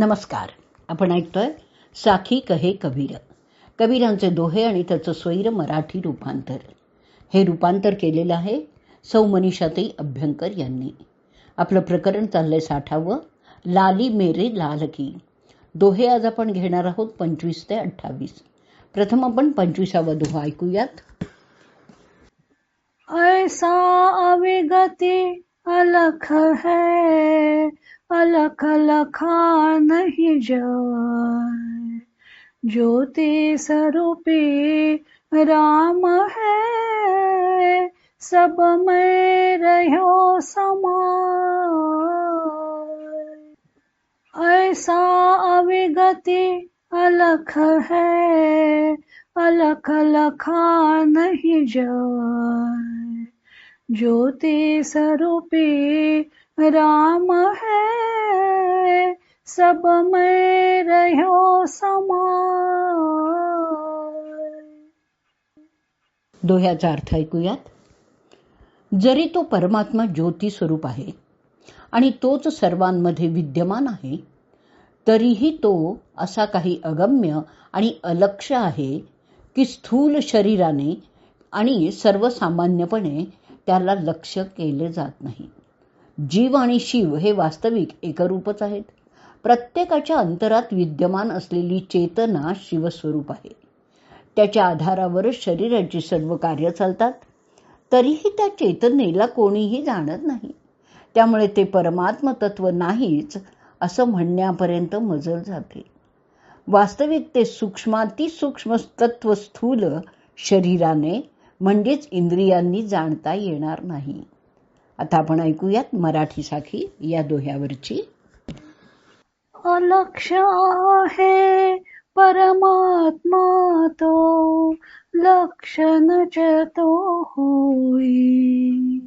नमस्कार. आपण ऐकतोय साखी कहे कबीर, कबीरांचे दोहे आणि त्याचं स्वैर मराठी रूपांतर. हे रूपांतर केलेलं आहे सौ मनीषाताई अभ्यंकर यांनी. आपलं प्रकरण चाललंय 60वं, लाली मेरे लाल की. दोहे आज आपण घेणार आहोत 25 ते 28. प्रथम आपण 25वा दोहा ऐकूयात. ऐसा अविगति अलख है, अलख लखा नहीं जाए. ज्योति स्वरूपी राम है, सब में रहो समाए. ऐसा अविगति अलख है, अलख लखा नहीं जाए. ज्योति स्वरूपी राम है, सब में रहो समाए. दोह्याचा अर्थ ऐकूयात. जरी तो परमात्मा ज्योती स्वरूप आहे आणि तोच सर्वांमध्ये विद्यमान आहे, तरीही तो असा काही अगम्य आणि अलक्ष्य आहे की स्थूल शरीराने आणि सर्वसामान्यपणे त्याला लक्ष्य केले जात नाही. जीव आणि शिव हे वास्तविक एकरूपच आहेत. प्रत्येकाच्या अंतरात विद्यमान असलेली चेतना शिवस्वरूप आहे. त्याच्या आधारावर शरीराची सर्व कार्य चालतात. तरीही त्या चेतनेला कोणीही जाणत नाही. त्यामुळे ते परमात्म तत्व नाहीच असं म्हणण्यापर्यंत मजल जाते. वास्तविक ते सूक्ष्मातिसूक्ष्म तत्व स्थूल शरीराने म्हणजेच इंद्रियांनी जाणता येणार नाही. आता आपण ऐकूयात मराठी साखी या दोह्यावरची. अलक्ष्य आहे परमात्मा तो, लक्षण तो होई.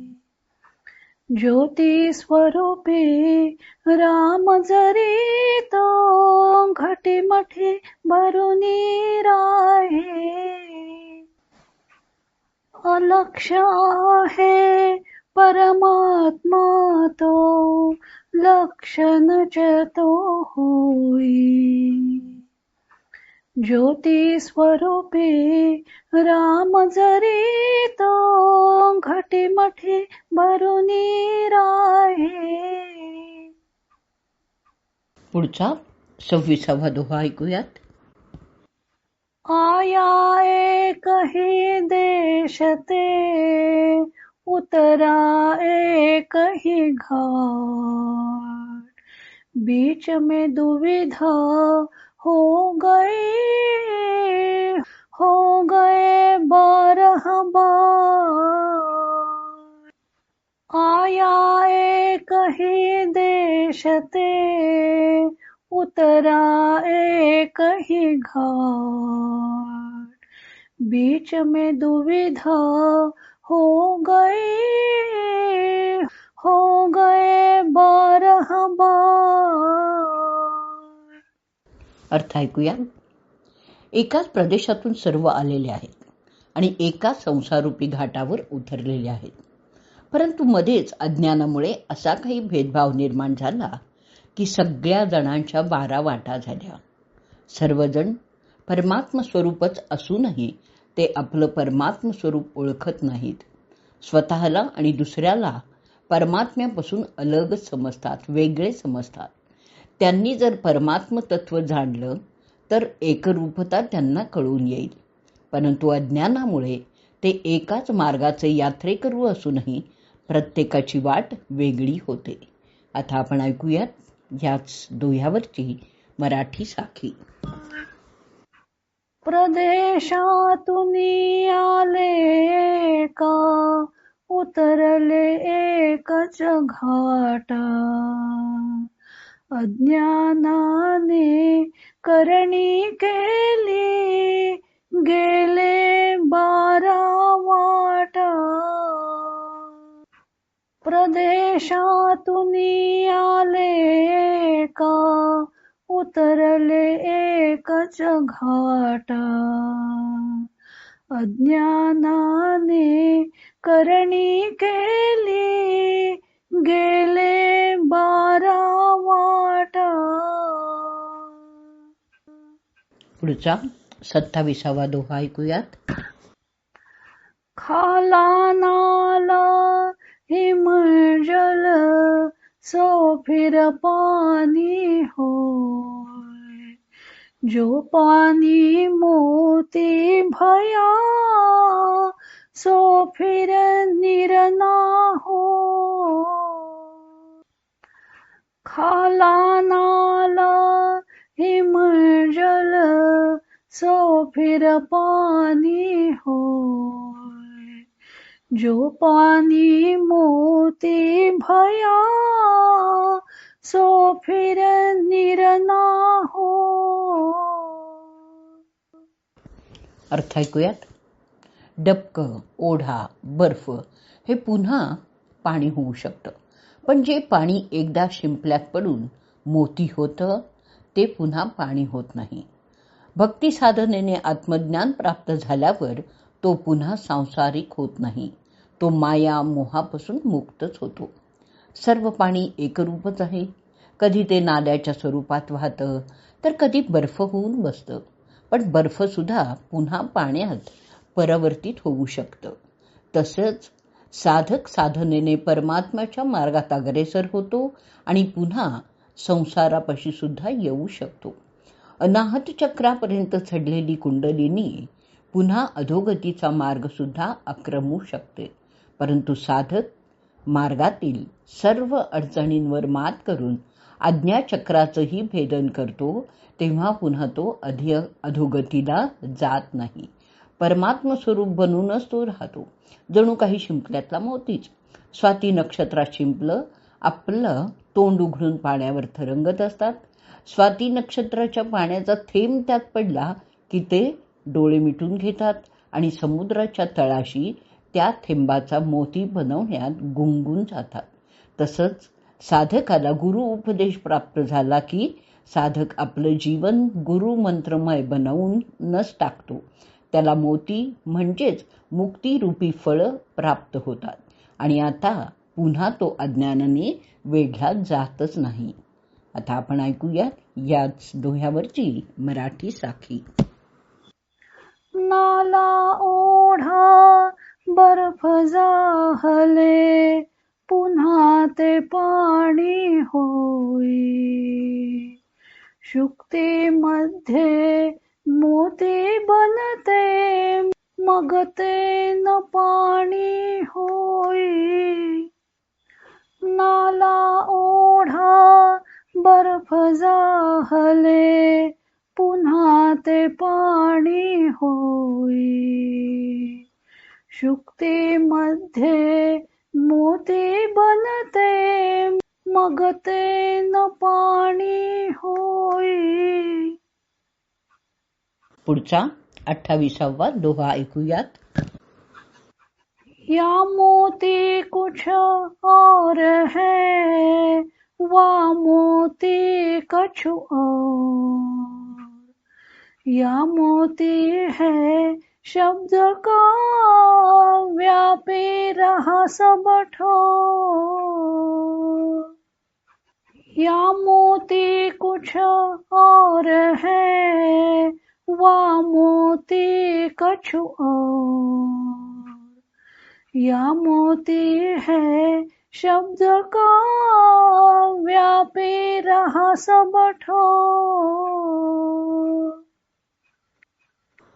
ज्योति स्वरूपी राम जरी तो, घटीमठी भरुनी राहे. अलक्ष्य आहे परमात्मा तो, लक्षण तो होई. ज्योति स्वरूपी राम जरी तो, घटीमठी भरुनी राहे. पुढचा 26वा दोहा ऐकूयात. आया एक ही देश ते, उतरा एक ही घाट. बीच में दुविधा हो गए 12 बार. आया एक ही देश ते, उतरा एक ही घाट. बीच में दुविधा हो गए 12 बार. अर्थ ऐकूया. एकाच प्रदेशातून सर्व आलेले आहेत आणि एका संसारूपी घाटावर उतरलेले आहेत. परंतु मध्येच अज्ञानामुळे असा काही भेदभाव निर्माण झाला की सगळ्या जणांच्या 12 वाटा झाल्या. सर्वजण परमात्म स्वरूपच असूनही ते आपलं परमात्म स्वरूप ओळखत नाहीत. स्वतःला आणि दुसऱ्याला परमात्म्यापासून अलग समजतात, वेगळे समजतात. त्यांनी जर परमात्म तत्व जाणलं तर एकरूपता त्यांना कळून येईल. परंतु अज्ञानामुळे ते एकाच मार्गाचे यात्रेकरू असूनही प्रत्येकाची वाट वेगळी होते. आता आपण ऐकूयात याच दोह्यावरची मराठी साखी. प्रदेशातून आले का, उतरले एकच घाटा. अज्ञानाने करणी केली, गेले 12 वाटा. प्रदेशातून आले का, उतरले एकच घाटा. अज्ञानाने करणी केली, गेले 12 वाटा. पुढचा 27वा दोहा ऐकूयात. खाला नाला हिमजल सो फिर पानी होय, जो पानी मोती भया सो फिर निरना हो. खाला नाला हिमजल सो फिर पानी होय, जो पानी मोती भया सो फिर निरना हो. अर्थ ऐकूयात. डबकं, ओढा, बर्फ हे पुन्हा पाणी होऊ शकतं, पण जे पाणी एकदा शिंपल्यात पडून मोती होतं ते पुन्हा पाणी होत नाही. भक्ती साधनेने आत्मज्ञान प्राप्त झाल्यावर तो पुन्हा सांसारिक होत नाही. तो माया मोहापासून मुक्तच होतो. सर्व पाणी एकरूपच आहे. कधी ते नाल्याच्या स्वरूपात वाहतं तर कधी बर्फ होऊन बसतं, पण बर्फसुद्धा पुन्हा पाण्यात परावर्तित होऊ शकतं. तसंच साधक साधनेने परमात्म्याच्या मार्गात अग्रेसर होतो आणि पुन्हा संसारापाशी सुद्धा येऊ शकतो. अनाहत चक्रापर्यंत चढलेली कुंडलिनी पुन्हा अधोगतीचा मार्ग सुद्धा आक्रमू शकते, परंतु साधक मार्गातील सर्व अडचणींवर मात करून आज्ञाचक्राचंही भेदन करतो तेव्हा पुन्हा तो अधोगतीला जात नाही. परमात्म स्वरूप बनूनच तो राहतो, जणू काही शिंपल्यातला मोतीच. स्वाती नक्षत्रात शिंपलं आपलं तोंड उघडून पाण्यावर तरंगत असतात. स्वाती नक्षत्राच्या पाण्याचा थेंब त्यात पडला की ते डोळे मिटून घेतात आणि समुद्राच्या तळाशी त्या थेंबाचा मोती बनवण्यात गुंगून जातात. तसंच साधकाला गुरु उपदेश प्राप्त झाला की साधक आपलं जीवन गुरु मंत्रमय बनवूनच टाकतो. त्याला मोती म्हणजेच मुक्तिरूपी फळं प्राप्त होतात आणि आता पुन्हा तो अज्ञानाने वेढला जातच नाही. आता आपण ऐकूया याच दोह्यावरची मराठी साखी. नाला ओढा बर्फ जाहले, पुन्हा ते पाणी होई, शुक्तीमध्ये मोती बनते, मग ते न पाणी होई. नाला ओढा बर्फ जाहले, पुन्हा ते पाणी होई, शुक्तीमध्ये मोती बनते, मग ते न पाणी होई. पुढचा 28वा दोहा ऐकूयात. या मोती कुछ और है, वा मोती कछु और. या मोती है शब्द का, व्यापी रहा सब ठोर. या मोती कुछ और है, वा मोती कछु और. या मोती है शब्द का, व्यापी रहा सब ठोर.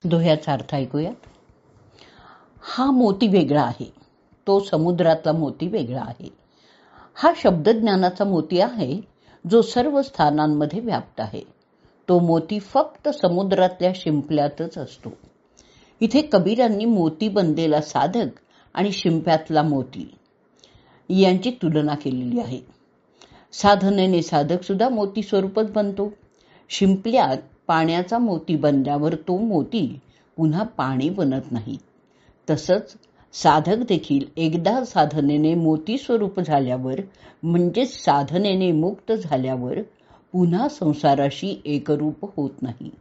दोह्याचा अर्थ ऐकूयात. हा मोती वेगळा आहे, तो समुद्रातला मोती वेगळा आहे. हा शब्दज्ञानाचा मोती आहे जो सर्व स्थानांमध्ये व्याप्त आहे. तो मोती फक्त समुद्रातल्या शिंपल्यातच असतो. इथे कबीरांनी मोती बनलेला साधक आणि शिंप्यातला मोती यांची तुलना केलेली आहे. साधनेने साधक सुद्धा मोती स्वरूपच बनतो. शिंपल्यात पाण्याचा मोती बनल्यावर तो मोती पुन्हा पाणी बनत नाही. तसंच साधक देखील एकदा साधनेने मोती स्वरूप झाल्यावर म्हणजेच साधनेने मुक्त झाल्यावर पुन्हा संसाराशी एकरूप होत नाही.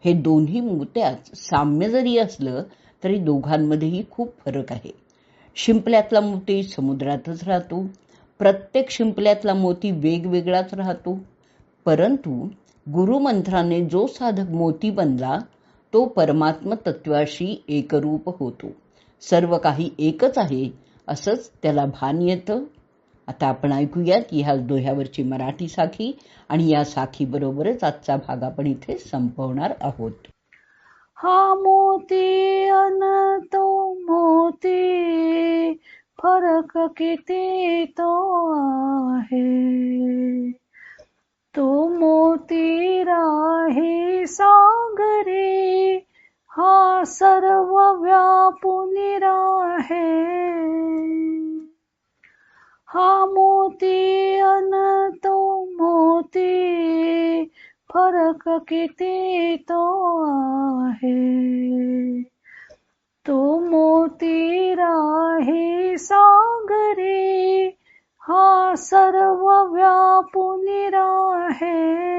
हे दोन्ही मोत्यात साम्य जरी असलं तरी दोघांमध्येही खूप फरक आहे. शिंपल्यातला मोती समुद्रातच राहतो. प्रत्येक शिंपल्यातला मोती वेगवेगळाच राहतो, परंतु गुरुमंत्राने जो साधक मोती बनला तो परमात्म तत्वाशी एकरूप होतो. सर्व काही एकच आहे असंच त्याला भान येतं. आता आपण ऐकूया की ह्या दोह्यावरची मराठी साखी आणि या साखी बरोबरच आजचा भाग आपण इथे संपवणार आहोत. हा मोती अन तो मोती, फरक किती तो आहे. तो मोती राही सागरी, हा सर्व व्यापून राहे. हा मोती अन तो मोती, फरक किती तो आहे. तो मोती राही सागरी, हा सर्व व्यापून राहे.